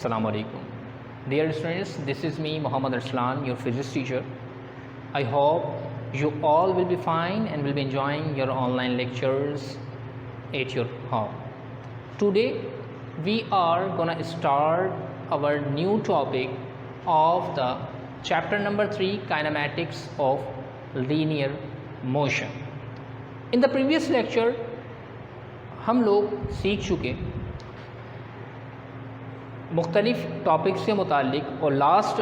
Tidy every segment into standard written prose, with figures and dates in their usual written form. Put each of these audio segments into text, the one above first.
Assalamu alaikum. Dear students, this is me Muhammad Arslan, your physics teacher. I hope you all will be fine and will be enjoying your online lectures at your home. Today we are gonna start our new topic of the chapter number 3, kinematics of linear motion. In the previous lecture हम लोग सीख चुके मुख्तलिफ़ topic से मुतालिक और last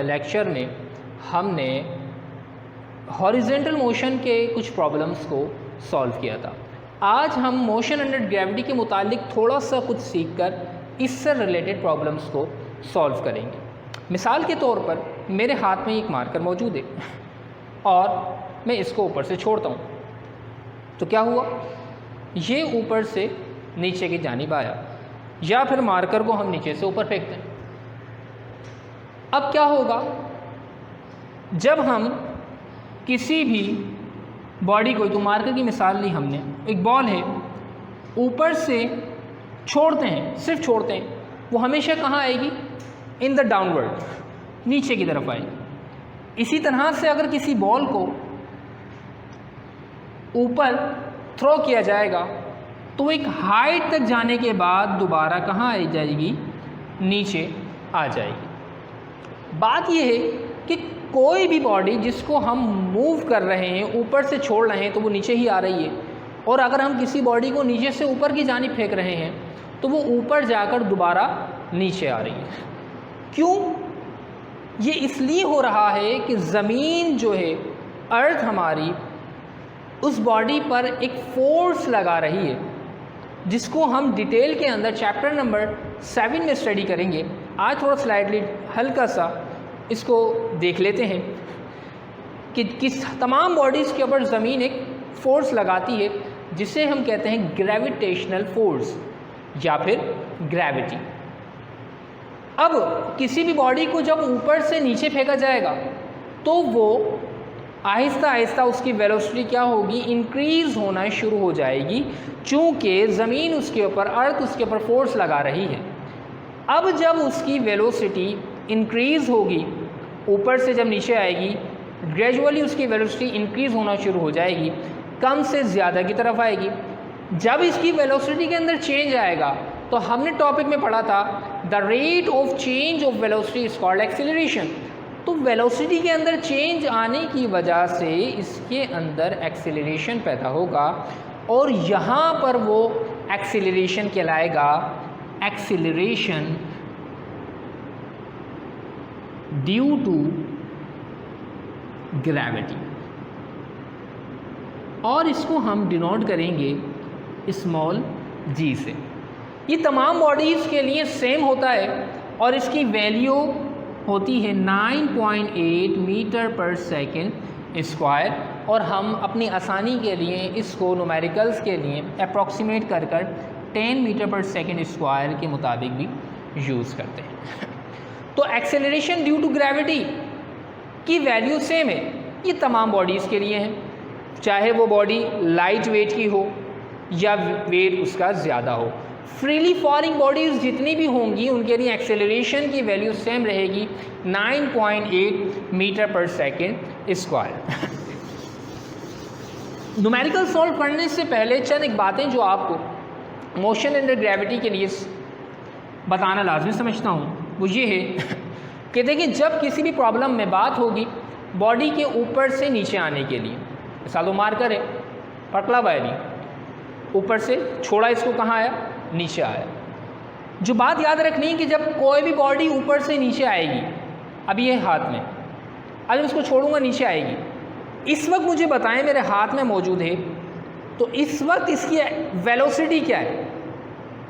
lecture में हमने हॉरिजेंटल मोशन के कुछ प्रॉब्लम्स को सॉल्व किया था। आज हम मोशन अंडर ग्रेविटी के मुतालिक थोड़ा सा कुछ सीखकर इससे रिलेटेड प्रॉब्लम्स को सॉल्व करेंगे। मिसाल के तौर पर मेरे हाथ में एक मार्कर मौजूद है और मैं इसको ऊपर से छोड़ता हूँ, तो क्या हुआ, ये ऊपर से नीचे की जानिब आया, या फिर मार्कर को हम नीचे से ऊपर फेंकते हैं। अब क्या होगा, जब हम किसी भी बॉडी को, तो मार्कर की मिसाल ली हमने, एक बॉल है, ऊपर से छोड़ते हैं, सिर्फ छोड़ते हैं, वो हमेशा कहाँ आएगी, इन द डाउनवर्ड, नीचे की तरफ आएगी। इसी तरह से अगर किसी बॉल को ऊपर थ्रो किया जाएगा तो एक हाइट तक जाने के बाद दोबारा कहाँ आ जाएगी, नीचे आ जाएगी। बात यह है कि कोई भी बॉडी जिसको हम मूव कर रहे हैं, ऊपर से छोड़ रहे हैं, तो वो नीचे ही आ रही है, और अगर हम किसी बॉडी को नीचे से ऊपर की जानिब फेंक रहे हैं तो वो ऊपर जाकर दोबारा नीचे आ रही है। क्यों? ये इसलिए हो रहा है कि ज़मीन जो है, अर्थ हमारी, उस बॉडी पर एक फोर्स लगा रही है, जिसको हम डिटेल के अंदर चैप्टर नंबर 7 में स्टडी करेंगे। आज थोड़ा स्लाइडली हल्का सा इसको देख लेते हैं कि किस तमाम बॉडीज़ के ऊपर ज़मीन एक फ़ोर्स लगाती है, जिसे हम कहते हैं ग्रेविटेशनल फोर्स या फिर ग्रेविटी। अब किसी भी बॉडी को जब ऊपर से नीचे फेंका जाएगा तो वो आहिस्ता आहिस्ता उसकी वेलोसिटी क्या होगी, इंक्रीज़ होना शुरू हो जाएगी, चूँकि ज़मीन उसके ऊपर, अर्थ उसके ऊपर फोर्स लगा रही है। अब जब उसकी वेलोसिटी इंक्रीज़ होगी, ऊपर से जब नीचे आएगी, ग्रेजुअली उसकी वेलोसिटी इंक्रीज़ होना शुरू हो जाएगी, कम से ज़्यादा की तरफ आएगी। जब इसकी वेलोसिटी के अंदर चेंज आएगा, तो हमने टॉपिक में पढ़ा था the rate of change of velocity is called acceleration. तो वेलोसिटी के अंदर चेंज आने की वजह से इसके अंदर एक्सेलरेशन पैदा होगा, और यहाँ पर वो एक्सेलरेशन कहलाएगा एक्सेलरेशन ड्यू टू ग्रेविटी, और इसको हम डिनोट करेंगे स्मॉल जी से। ये तमाम बॉडीज़ के लिए सेम होता है और इसकी वैल्यू होती है 9.8 मीटर पर सेकेंड स्क्वायर, और हम अपनी आसानी के लिए इसको न्यूमेरिकल्स के लिए अप्रॉक्सीमेट कर 10 मीटर पर सेकेंड स्क्वायर के मुताबिक भी यूज़ करते हैं। तो एक्सेलरेशन ड्यू टू ग्रेविटी की वैल्यू सेम है, ये तमाम बॉडीज़ के लिए है, चाहे वो बॉडी लाइट वेट की हो या वेट उसका ज़्यादा हो। फ्रीली फॉलिंग बॉडीज़ जितनी भी होंगी उनके लिए एक्सेलरेशन की वैल्यू सेम रहेगी 9.8 metre per second square. Numerical solve करने से पहले चंद एक बातें जो आपको मोशन अंडर ग्रेविटी के लिए बताना लाजमी समझता हूँ, वो ये है कि देखिए, जब किसी भी प्रॉब्लम में बात होगी बॉडी के ऊपर से नीचे आने के लिए, मिसाल वो मार्कर है, पकड़ा हुआ है, ऊपर से छोड़ा, इसको कहाँ आया, नीचे आया। जो बात याद रखनी है कि जब कोई भी बॉडी ऊपर से नीचे आएगी, अब ये हाथ में, अब इसको छोड़ूंगा नीचे आएगी, इस वक्त मुझे बताएं मेरे हाथ में मौजूद है, तो इस वक्त इसकी वेलोसिटी क्या है,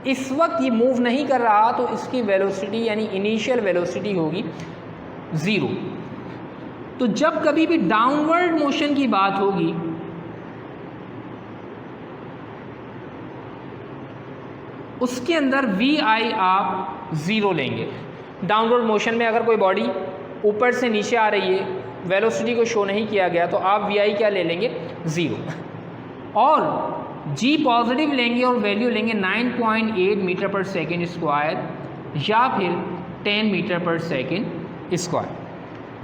इस वक्त ये मूव नहीं कर रहा, तो इसकी वेलोसिटी यानी इनिशियल वेलोसिटी होगी 0। तो जब कभी भी डाउनवर्ड मोशन की बात होगी, उसके अंदर वी आई आप 0 लेंगे। डाउनवर्ड मोशन में अगर कोई बॉडी ऊपर से नीचे आ रही है, वेलोसिटी को शो नहीं किया गया, तो आप वी आई क्या ले लेंगे, 0, और जी पॉजिटिव लेंगे और वैल्यू लेंगे 9.8 मीटर पर सेकेंड स्क्वायर या फिर 10 मीटर पर सेकेंड स्क्वायर।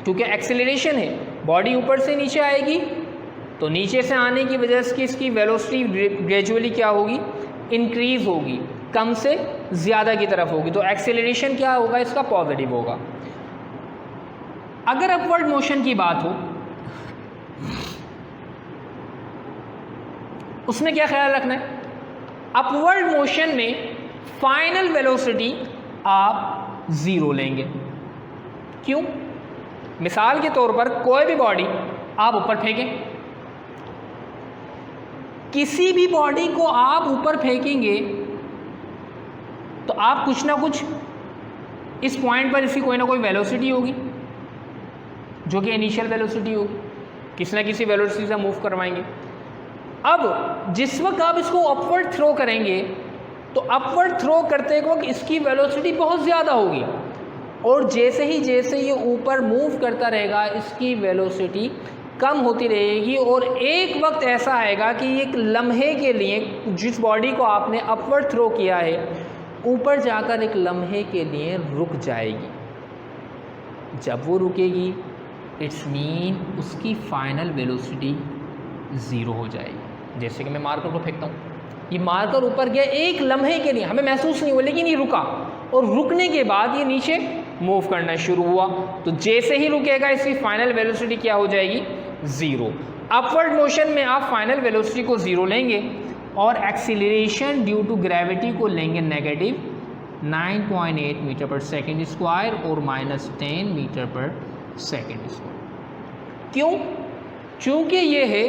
क्योंकि एक्सेलरेशन है, बॉडी ऊपर से नीचे आएगी तो नीचे से आने की वजह से इसकी वेलोसिटी ग्रेजुअली क्या होगी, इंक्रीज होगी, कम से ज़्यादा की तरफ होगी, तो एक्सेलरेशन क्या होगा, इसका पॉजिटिव होगा। अगर अपवर्ड मोशन की बात हो उसमें क्या ख्याल रखना है, अपवर्ड मोशन में फाइनल वेलोसिटी आप ज़ीरो लेंगे। क्यों? मिसाल के तौर पर कोई भी बॉडी आप ऊपर फेंकें, किसी भी बॉडी को आप ऊपर फेंकेंगे तो आप कुछ ना कुछ इस पॉइंट पर इसकी कोई ना कोई वेलोसिटी होगी जो कि इनिशियल वेलोसिटी होगी, किसी ना किसी वेलोसिटी से मूव करवाएंगे। अब जिस वक्त आप इसको अपवर्ड थ्रो करेंगे तो अपवर्ड थ्रो करते वक्त इसकी वेलोसिटी बहुत ज़्यादा होगी और जैसे ये ऊपर मूव करता रहेगा इसकी वेलोसिटी कम होती रहेगी और एक वक्त ऐसा आएगा कि एक लम्हे के लिए जिस बॉडी को आपने अपवर्ड थ्रो किया है ऊपर जाकर एक लम्हे के लिए रुक जाएगी। जब वो रुकेगी इट्स मीन उसकी फाइनल वेलोसिटी ज़ीरो हो जाएगी। जैसे कि मैं मार्कर को फेंकता हूँ, ये मार्कर ऊपर गया एक लम्हे के लिए, हमें महसूस नहीं हुआ, लेकिन ये रुका और रुकने के बाद ये नीचे मूव करना शुरू हुआ, तो जैसे ही रुकेगा इसकी फाइनल वेलोसिटी क्या हो जाएगी, ज़ीरो। अपवर्ड मोशन में आप फाइनल वेलोसिटी को ज़ीरो लेंगे और एक्सीलरेशन ड्यू टू ग्रेविटी को लेंगे negative 9.8 metre per second square और -10 मीटर पर सेकेंड स्क्वायर। क्यों? चूँकि ये है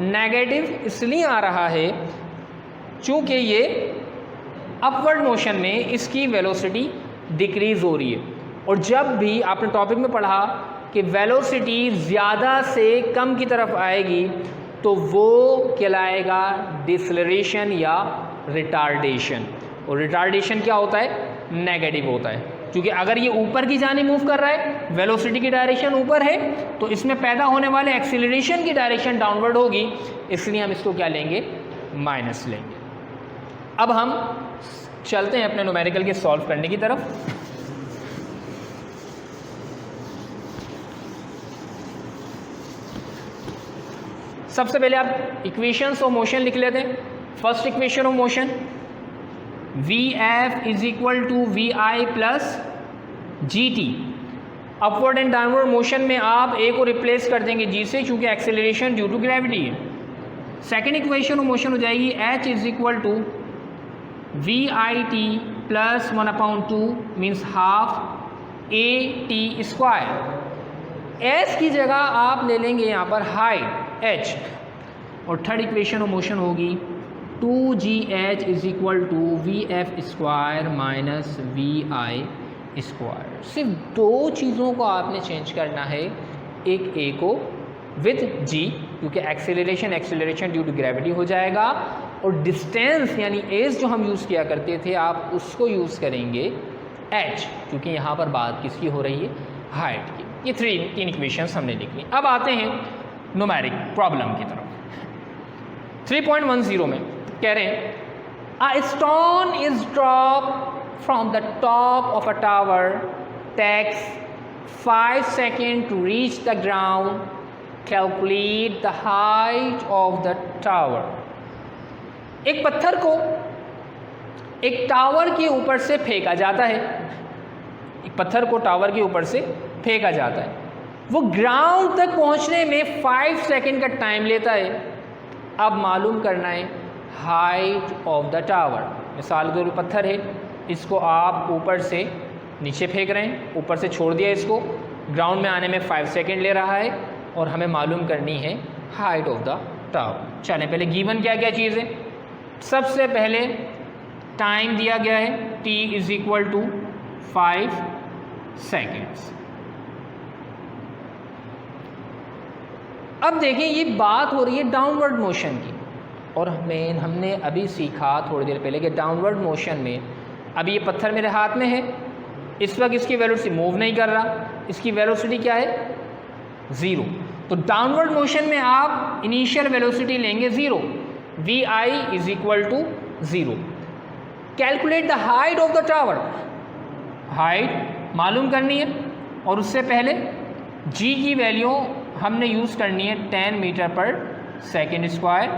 नेगेटिव इसलिए आ रहा है चूँकि ये अपवर्ड मोशन में इसकी वेलोसिटी डिक्रीज़ हो रही है, और जब भी आपने टॉपिक में पढ़ा कि वेलोसिटी ज़्यादा से कम की तरफ आएगी तो वो कहलाएगा डिसलरेशन या रिटार्डेशन, और रिटार्डेशन क्या होता है, नेगेटिव होता है। क्योंकि अगर ये ऊपर की जाने मूव कर रहा है, वेलोसिटी की डायरेक्शन ऊपर है, तो इसमें पैदा होने वाले एक्सीलरेशन की डायरेक्शन डाउनवर्ड होगी, इसलिए हम इसको क्या लेंगे, माइनस लेंगे। अब हम चलते हैं अपने न्यूमेरिकल के सॉल्व करने की तरफ। सबसे पहले आप इक्वेशंस ऑफ मोशन लिख लेते हैं। First equation of motion Vf is equal to Vi plus GT। Upward and downward motion में आप ए को रिप्लेस कर देंगे जी से, क्योंकि एक्सेलरेशन ड्यू टू ग्रेविटी है। सेकेंड इक्वेशन ऑफ मोशन हो जाएगी H is equal to VIT plus 1/2 means half AT square. S की जगह आप ले लेंगे यहाँ पर हाइट h, और थर्ड इक्वेशन ऑफ मोशन होगी 2GH is equal to VF square minus VI square. सिर्फ दो चीज़ों को आपने चेंज करना है, एक A को विथ G क्योंकि एक्सेलरेशन ड्यू टू ग्रेविटी हो जाएगा, और डिस्टेंस यानी एज जो हम यूज़ किया करते थे आप उसको यूज़ करेंगे h, क्योंकि यहाँ पर बात किसकी हो रही है, हाइट की। ये तीन इक्वेशंस हमने लिख ली। अब आते हैं न्यूमेरिक प्रॉब्लम की तरफ। 3.10 में कह रहे हैं a stone is drop from the top of a tower, takes 5 second to reach the ground, calculate the height of the tower. एक पत्थर को एक टावर के ऊपर से फेंका जाता है, एक पत्थर को टावर के ऊपर से फेंका जाता है, वो ग्राउंड तक पहुंचने में 5 सेकेंड का टाइम लेता है। अब मालूम करना है हाइट ऑफ द टावर। मिसाल के पत्थर है, इसको आप ऊपर से नीचे फेंक रहे हैं, ऊपर से छोड़ दिया, इसको ग्राउंड में आने में 5 सेकेंड ले रहा है, और हमें मालूम करनी है हाइट ऑफ द टावर। चलें पहले गिवन क्या क्या चीज़ है। सबसे पहले टाइम दिया गया है t is equal to 5 seconds. अब देखिए ये बात हो रही है डाउनवर्ड मोशन की, और हमने अभी सीखा थोड़ी देर पहले कि डाउनवर्ड मोशन में अभी ये पत्थर मेरे हाथ में है, इस वक्त इसकी वेलोसिटी मूव नहीं कर रहा, इसकी वेलोसिटी क्या है, ज़ीरो। तो डाउनवर्ड मोशन में आप इनिशियल वेलोसिटी लेंगे zero, Vi is equal to zero. Calculate the height of the tower. Height मालूम करनी है और उससे पहले जी की वैल्यू हमने यूज़ करनी है 10 मीटर पर सेकेंड स्क्वायर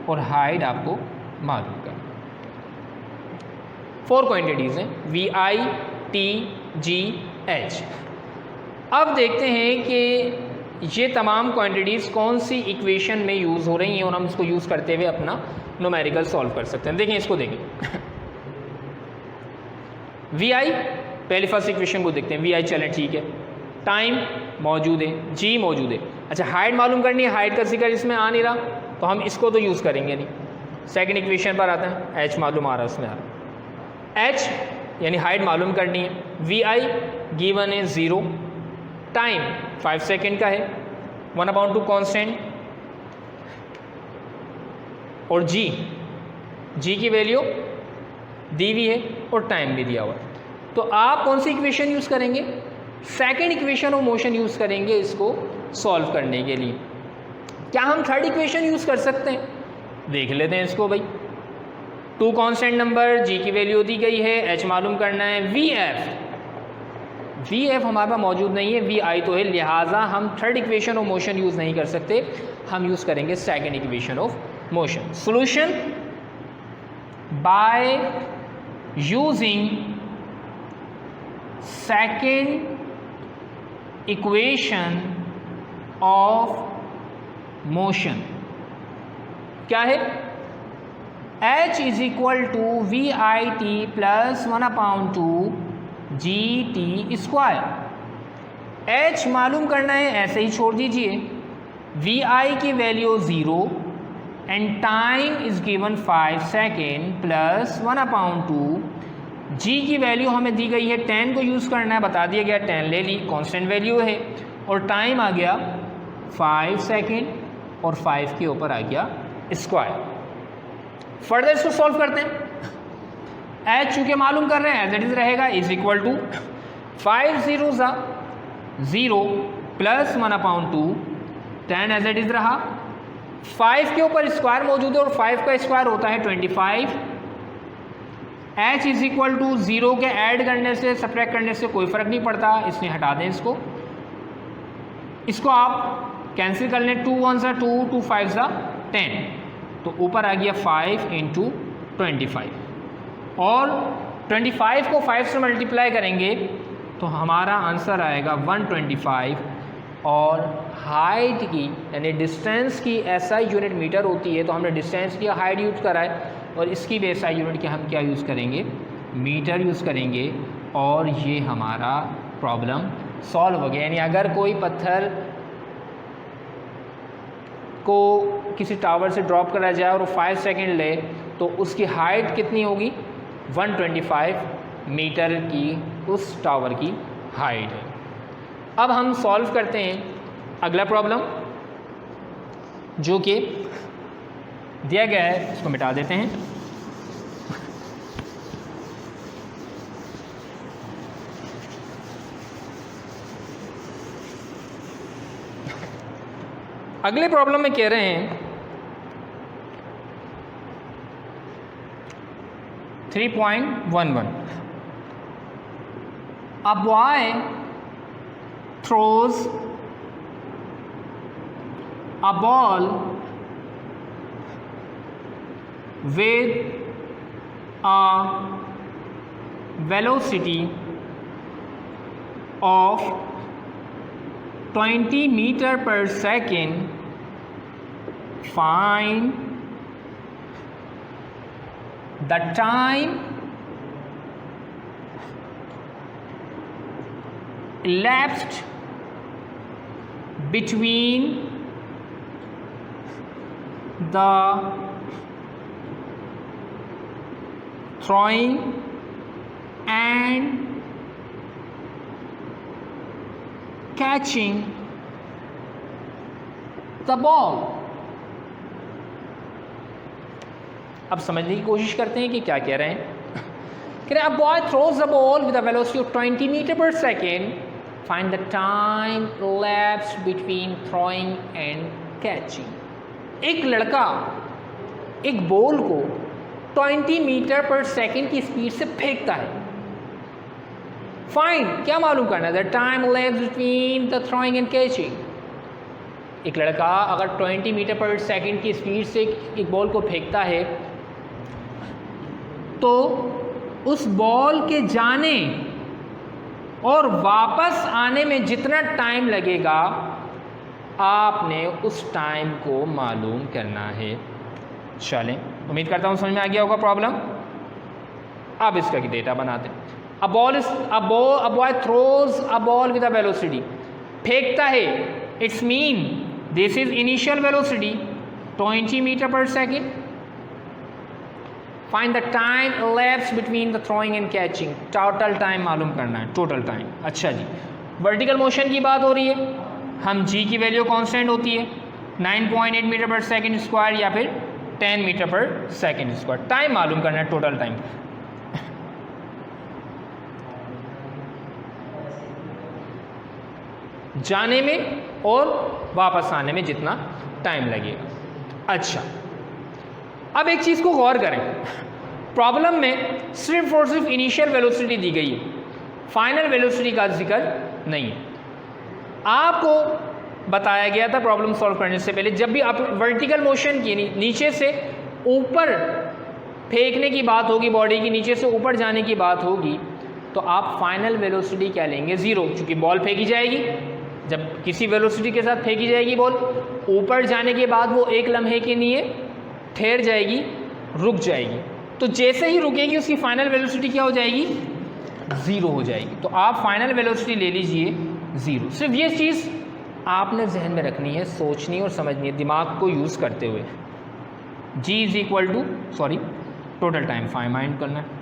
और हाइट आपको मालूम करनी है। 4 क्वांटिटीज़ हैं V I T G H. अब देखते हैं कि ये तमाम क्वांटिटीज़ कौन सी इक्वेशन में यूज़ हो रही हैं और हम इसको यूज़ करते हुए अपना न्यूमेरिकल सॉल्व कर सकते हैं। देखें इसको, देखें वी आई, पहले फर्स्ट इक्वेशन को देखते हैं। वी आई चलें ठीक है, टाइम मौजूद है, जी मौजूद है। अच्छा हाइट मालूम करनी है, हाइट का जिक्र इसमें आ नहीं रहा तो हम इसको तो यूज़ करेंगे नहीं। सेकंड इक्वेशन पर आते हैं, एच मालूम आ रहा है, उसमें आ रहा है एच यानी हाइट मालूम करनी है। वी आई गिवन है 0, टाइम 5 सेकेंड का है, 1/2 कांस्टेंट, और जी की वैल्यू दी हुई है और टाइम भी दिया हुआ है। तो आप कौन सी इक्वेशन यूज़ करेंगे? Second equation of motion use करेंगे इसको सॉल्व करने के लिए। क्या हम थर्ड इक्वेशन यूज़ कर सकते हैं? देख लेते हैं इसको भाई। 2 कांस्टेंट नंबर, जी की वैल्यू दी गई है, एच मालूम करना है, वी एफ हमारे पास मौजूद नहीं है, वी आई तो है, लिहाजा हम third equation of motion use नहीं कर सकते, हम यूज़ करेंगे second equation of motion. Solution by using second equation of motion क्या है? H is equal to we I T plus 1/2 G T square. H मालूम करना है, ऐसे ही छोड़ दीजिए। वी आई की value 0 and time is given 5 second plus 1/2 जी की वैल्यू हमें दी गई है 10 को यूज़ करना है, बता दिया गया 10 ले ली, कांस्टेंट वैल्यू है, और टाइम आ गया 5 सेकेंड और 5 के ऊपर आ गया स्क्वायर। फर्दर इसको सॉल्व करते हैं। एच चूँकि मालूम कर रहे हैं एज इट इज रहेगा, is equal to 5 0 0 plus 1/2 10 as it is रहा, 5 के ऊपर स्क्वायर मौजूद है और 5 का स्क्वायर होता है 25। एच इज इक्वल टू 0 के ऐड करने से सब्ट्रैक्ट करने से कोई फ़र्क नहीं पड़ता, इसलिए हटा दें इसको आप कैंसिल कर लें। 2 1 2, 2 5 10, तो ऊपर आ गया 5 × 25 और 25 को 5 से मल्टीप्लाई करेंगे तो हमारा आंसर आएगा 125। और हाइट की यानी डिस्टेंस की एसआई यूनिट मीटर होती है, तो हमने डिस्टेंस की हाइट यूज़ करा है और इसकी भी एसआई यूनिट की हम क्या यूज़ करेंगे? मीटर यूज़ करेंगे। और ये हमारा प्रॉब्लम सॉल्व हो गया। यानी अगर कोई पत्थर को किसी टावर से ड्रॉप करा जाए और 5 सेकेंड ले तो उसकी हाइट कितनी होगी? 125 मीटर की उस टावर की हाइट है। अब हम सॉल्व करते हैं अगला प्रॉब्लम जो कि दिया गया है, इसको मिटा देते हैं। अगले प्रॉब्लम में कह रहे हैं 3.11 A boy throws a ball with a velocity of 20 meter per second. Find the time elapsed between the throwing and catching the ball. अब समझने की कोशिश करते हैं कि क्या कह रहे हैं। कह रहे हैं, a boy throws the ball with a velocity of 20 meter per second. Find the time elapsed between throwing and catching. एक लड़का एक बॉल को 20 मीटर पर सेकेंड की स्पीड से फेंकता है। फाइंड, क्या मालूम करना है, the time elapsed between the throwing and catching. एक लड़का अगर 20 मीटर पर सेकंड की स्पीड से एक बॉल को फेंकता है तो उस बॉल के जाने और वापस आने में जितना टाइम लगेगा आपने उस टाइम को मालूम करना है। चलें, उम्मीद करता हूँ समझ में आ गया होगा प्रॉब्लम। अब इसका डेटा बनाते हैं। A boy throws a ball with a velocity, फेंकता है, it's mean this is initial velocity 20 meter per second. Find the time elapsed between the throwing and catching, total time मालूम करना है, टोटल टाइम। अच्छा जी, vertical motion की बात हो रही है, हम जी की वैल्यू कांस्टेंट होती है 9.8 मीटर पर सेकेंड स्क्वायर या फिर 10 metre per second square. Time मालूम करना है, टोटल टाइम। जाने में और वापस आने में जितना टाइम लगेगा। अच्छा, अब एक चीज़ को गौर करें, प्रॉब्लम में सिर्फ और सिर्फ इनिशियल वेलोसिटी दी गई है, फाइनल वेलोसिटी का जिक्र नहीं है। आपको बताया गया था प्रॉब्लम सॉल्व करने से पहले, जब भी आप वर्टिकल मोशन की नीचे से ऊपर फेंकने की बात होगी, बॉडी की नीचे से ऊपर जाने की बात होगी, तो आप फाइनल वेलोसिटी क्या लेंगे, 0, क्योंकि बॉल फेंकी जाएगी। जब किसी वेलोसिटी के साथ फेंकी जाएगी बॉल, ऊपर जाने के बाद वो एक लम्हे के लिए ठहर जाएगी, रुक जाएगी। तो जैसे ही रुकेगी उसकी फाइनल वेलोसिटी क्या हो जाएगी, 0 हो जाएगी। तो आप फाइनल वेलोसिटी ले लीजिए 0। सिर्फ ये चीज़ आपने जहन में रखनी है, सोचनी और समझनी है, दिमाग को यूज़ करते हुए। G is equal to total time find करना है।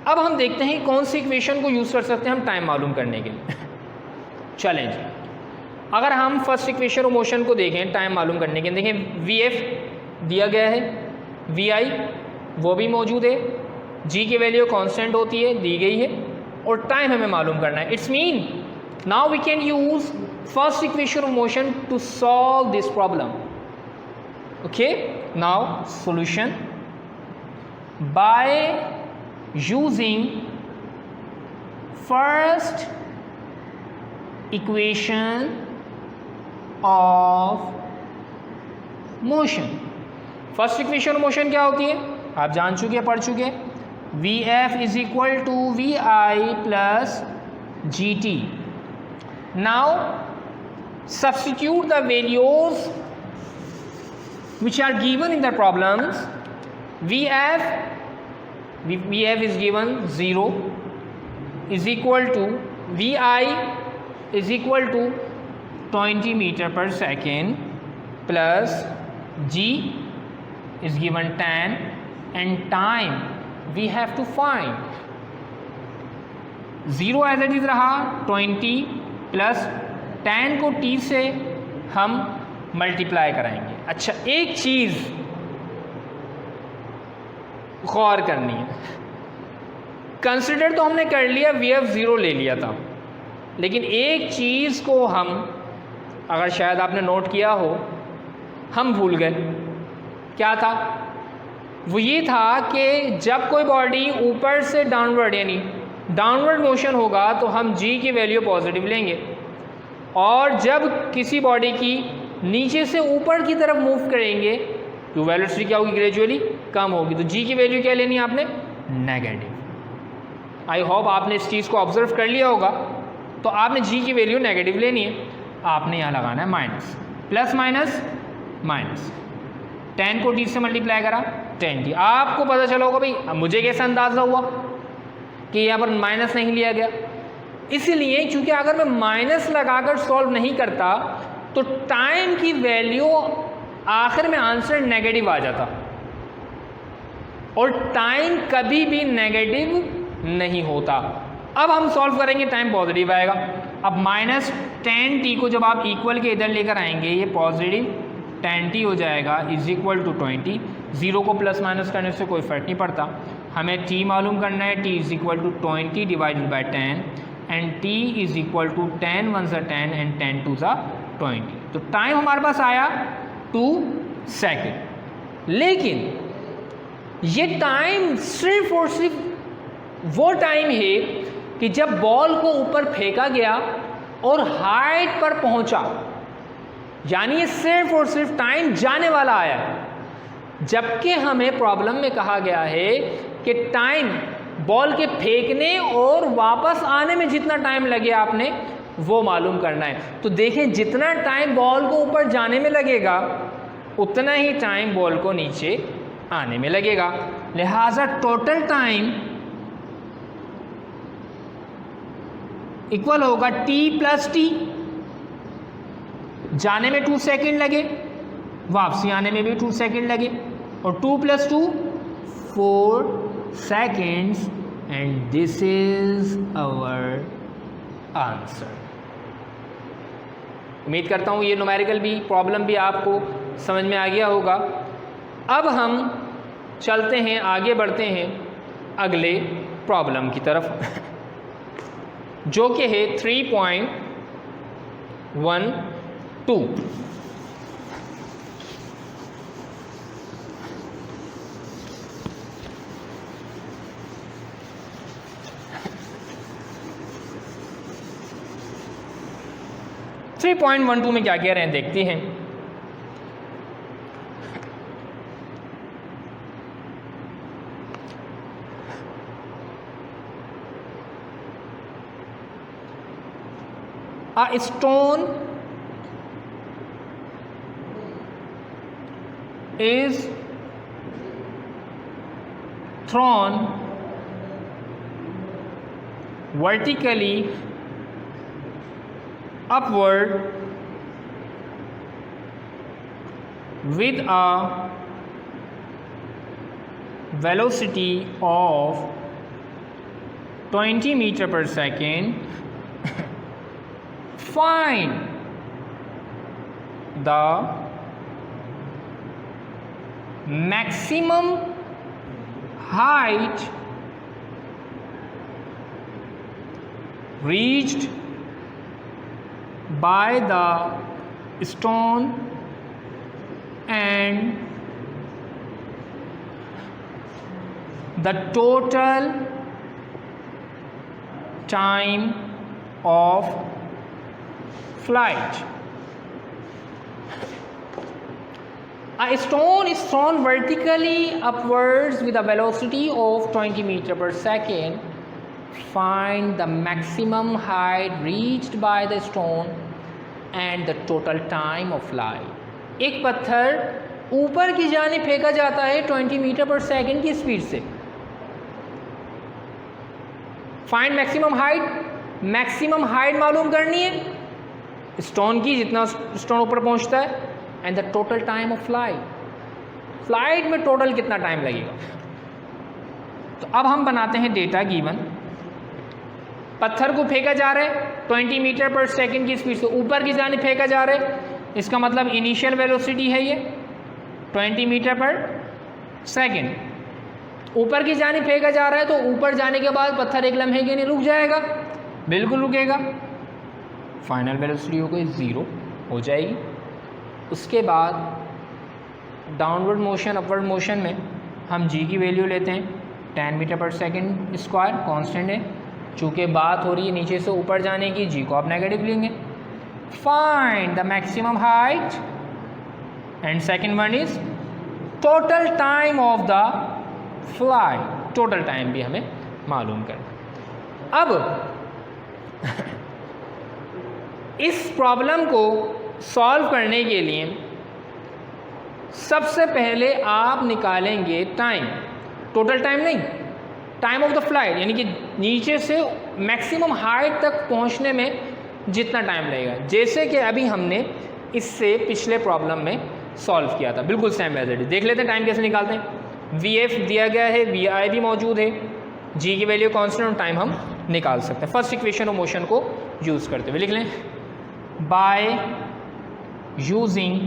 अब हम देखते हैं कौन सी इक्वेशन को यूज़ कर सकते हैं हम टाइम मालूम करने के लिए। चलें जी, अगर हम फर्स्ट इक्वेशन ऑफ मोशन को देखें टाइम मालूम करने के लिए, देखें वी एफ दिया गया है, वी आई वो भी मौजूद है, जी की वैल्यू कांस्टेंट होती है, दी गई है, और टाइम हमें मालूम करना है। It's mean now we can use first equation of motion to solve this problem. Okay, now solution by using first equation of motion। First equation of motion क्या होती है, आप जान चुके, पढ़ चुके, V F is equal to we I plus ji T. Now substitute the values which are given in the problems। VF is given 0 is equal to VI is equal to 20 meter per second plus G is given 10 and time we have to find। 0 as it is रहा, 20 plus 10 को T से हम multiply कराएंगे। अच्छा, एक चीज़ गौर करनी है, consider तो हमने कर लिया, वी एफ 0 ले लिया था, लेकिन एक चीज़ को हम, अगर शायद आपने नोट किया हो, हम भूल गए। क्या था वो? ये था कि जब कोई बॉडी ऊपर से डाउनवर्ड यानी डाउनवर्ड मोशन होगा तो हम जी की वैल्यू पॉजिटिव लेंगे, और जब किसी बॉडी की नीचे से ऊपर की तरफ मूव करेंगे तो वेलोसिटी क्या होगी, ग्रेजुअली कम होगी, तो जी की वैल्यू क्या लेनी है आपने, नेगेटिव। आई होप आपने इस चीज़ को ऑब्जर्व कर लिया होगा। तो आपने जी की वैल्यू नेगेटिव लेनी है, आपने यहाँ लगाना है माइनस, प्लस माइनस माइनस, 10 को टी से मल्टीप्लाई करा 10t। आपको पता चला होगा भाई, मुझे कैसा अंदाज़ा हुआ कि यहाँ पर माइनस नहीं लिया गया, इसलिए क्योंकि अगर मैं माइनस लगाकर सॉल्व नहीं करता तो टाइम की वैल्यू आखिर में आंसर नेगेटिव आ जाता, और टाइम कभी भी नेगेटिव नहीं होता। अब हम सॉल्व करेंगे, टाइम पॉजिटिव आएगा। अब माइनस 10t को जब आप इक्वल के इधर लेकर आएंगे, ये पॉजिटिव 10t हो जाएगा इज इक्वल टू 20। 0 को प्लस माइनस करने से कोई फ़र्क नहीं पड़ता, हमें t मालूम करना है, t is equal to 20 divided by 10 and t is equal to 10 1 ज़ा 10 एंड 10 2 ज़ा 20। तो टाइम हमारे पास आया 2 सेकेंड। लेकिन ये टाइम सिर्फ और सिर्फ वो टाइम है कि जब बॉल को ऊपर फेंका गया और हाइट पर पहुंचा, यानी ये सिर्फ और सिर्फ टाइम जाने वाला आया। जबकि हमें प्रॉब्लम में कहा गया है कि टाइम बॉल के फेंकने और वापस आने में जितना टाइम लगे आपने वो मालूम करना है। तो देखें, जितना टाइम बॉल को ऊपर जाने में लगेगा उतना ही टाइम बॉल को नीचे आने में लगेगा। लिहाजा टोटल टाइम इक्वल होगा t प्लस टी। जाने में 2 सेकेंड लगे, वापसी आने में भी 2 सेकेंड लगे, और 2 plus 2 4 seconds, and this is our answer। उम्मीद करता हूँ ये न्यूमेरिकल भी प्रॉब्लम भी आपको समझ में आ गया होगा। अब हम चलते हैं, आगे बढ़ते हैं अगले प्रॉब्लम की तरफ जो कि है 3.12। 3.12 में क्या कह रहे हैं देखते हैं। A stone is thrown vertically upward with a velocity of 20 meters per second. Find the maximum height reached by the stone and the total time of flight. A stone is thrown vertically upwards with a velocity of 20 meters per second. Find the maximum height reached by the stone and the total time of flight. एक पत्थर ऊपर की जाने फेंका जाता है 20 meter पर second की स्पीड से। Find maximum height, maximum height मालूम करनी है स्टोन की, जितना स्टोन ऊपर पहुंचता है, and the total time of flight, flight में टोटल कितना टाइम लगेगा। तो अब हम बनाते हैं डेटा गिवन। पत्थर को फेंका जा रहा है 20 मीटर पर सेकंड की स्पीड से, ऊपर की जाने फेंका जा रहा है, इसका मतलब इनिशियल वेलोसिटी है ये 20 मीटर पर सेकंड। ऊपर की जाने फेंका जा रहा है तो ऊपर जाने के बाद पत्थर एक लम्हे के लिए रुक जाएगा, बिल्कुल रुकेगा, फाइनल वेलोसिटी हो गई 0 हो जाएगी। उसके बाद डाउनवर्ड मोशन अपवर्ड मोशन में हम जी की वैल्यू लेते हैं 10 मीटर पर सेकंड स्क्वायर, कांस्टेंट है, चूँकि बात हो रही है नीचे से ऊपर जाने की, जी को आप नेगेटिव लेंगे। Find the maximum height and second one is total time of the flight, total time भी हमें मालूम करना। अब इस प्रॉब्लम को सॉल्व करने के लिए सबसे पहले आप निकालेंगे टाइम, टोटल टाइम नहीं, टाइम ऑफ द फ्लाइट, यानी कि नीचे से मैक्सिमम हाइट तक पहुंचने में जितना टाइम लगेगा, जैसे कि अभी हमने इससे पिछले प्रॉब्लम में सॉल्व किया था, बिल्कुल सेम मेथड। देख लेते हैं टाइम कैसे निकालते हैं। वी एफ दिया गया है, वी आई भी मौजूद है, जी की वैल्यू कांस्टेंट और टाइम हम निकाल सकते हैं। फर्स्ट इक्वेशन ऑफ मोशन को यूज़ करते हुए लिख लें, by using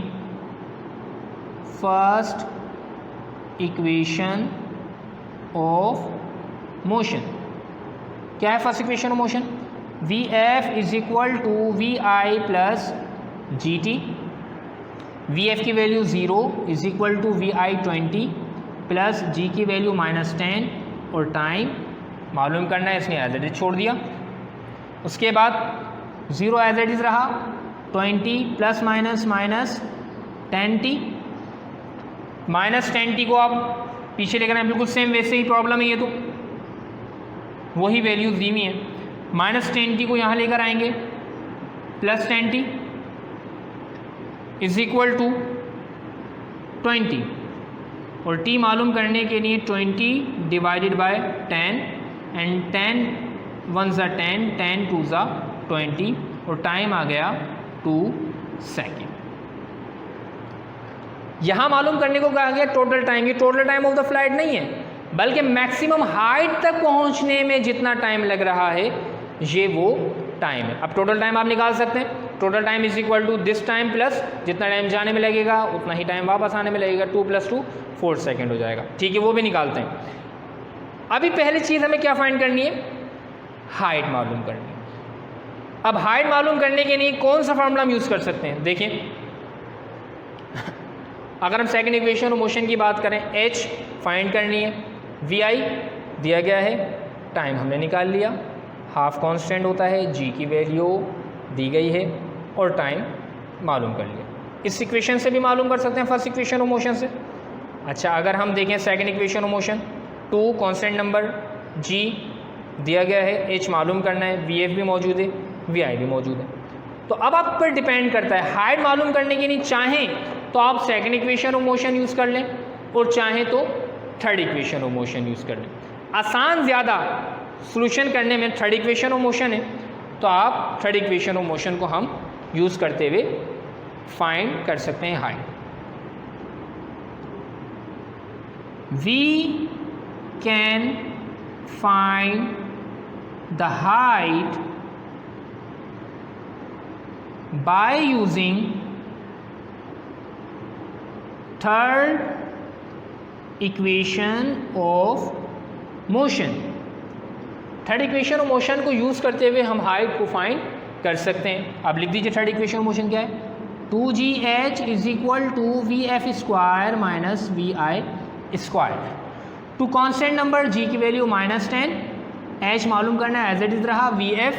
first equation of motion. क्या है first equation of motion? V F is equal to we I plus ji t. V f की value 0 is equal to we i 20 plus g की value -10 और time मालूम करना है, इसने as it is छोड़ दिया। उसके बाद 0 एज इट इज रहा, 20 प्लस माइनस -10t, -10t को आप पीछे लेकर आए, बिल्कुल सेम वैसे ही प्रॉब्लम है ये, तो वही वैल्यूज दी हुई हैं। -10t को यहाँ लेकर आएंगे, plus 10t is equal to 20, और t मालूम करने के लिए 20 डिवाइडेड बाय 10, एंड 10 1 ज़ा 10, 10 2 ज़ा 20, और टाइम आ गया 2 सेकेंड। यहाँ मालूम करने को कहा गया टोटल टाइम। ये total time of the flight नहीं है, बल्कि मैक्सिमम हाइट तक पहुँचने में जितना टाइम लग रहा है ये वो टाइम है। अब टोटल टाइम आप निकाल सकते हैं, total time is equal to this time plus जितना टाइम जाने में लगेगा उतना ही टाइम वापस आने में लगेगा, 2 + 2 4 सेकेंड हो जाएगा। ठीक है, वो भी निकालते हैं। अभी पहली चीज़ हमें क्या फाइंड करनी है, हाइट मालूम करनी है। अब हाइट मालूम करने के लिए कौन सा फॉर्मूला हम यूज़ कर सकते हैं, देखिए अगर हम सेकंड इक्वेशन ऑफ मोशन की बात करें, h फाइंड करनी है, vi दिया गया है, टाइम हमने निकाल लिया, हाफ कांस्टेंट होता है, g की वैल्यू दी गई है और टाइम मालूम कर लिया। इस इक्वेशन से भी मालूम कर सकते हैं, फर्स्ट इक्वेशन ऑफ मोशन से। अच्छा, अगर हम देखें second equation of motion, 2 constant number, g दिया गया है, h मालूम करना है, vf भी मौजूद है, vi भी मौजूद है। तो अब आप पर डिपेंड करता है, हाइट मालूम करने के लिए चाहें तो आप second equation of motion use कर लें, और चाहें तो third equation of motion use कर लें। आसान ज़्यादा सॉल्यूशन करने में थर्ड इक्वेशन ऑफ मोशन है, तो आप थर्ड इक्वेशन ऑफ मोशन को हम यूज़ करते हुए फाइंड कर सकते हैं height. We can find the height by using third equation of motion। Third equation of motion को यूज़ करते हुए हम हाइट को फाइंड कर सकते हैं। अब लिख दीजिए थर्ड इक्वेशन ऑफ मोशन क्या है, 2gh is equal to vf square minus vi square. Two constant number g की वैल्यू -10, h मालूम करना है एज इट इज रहा, vf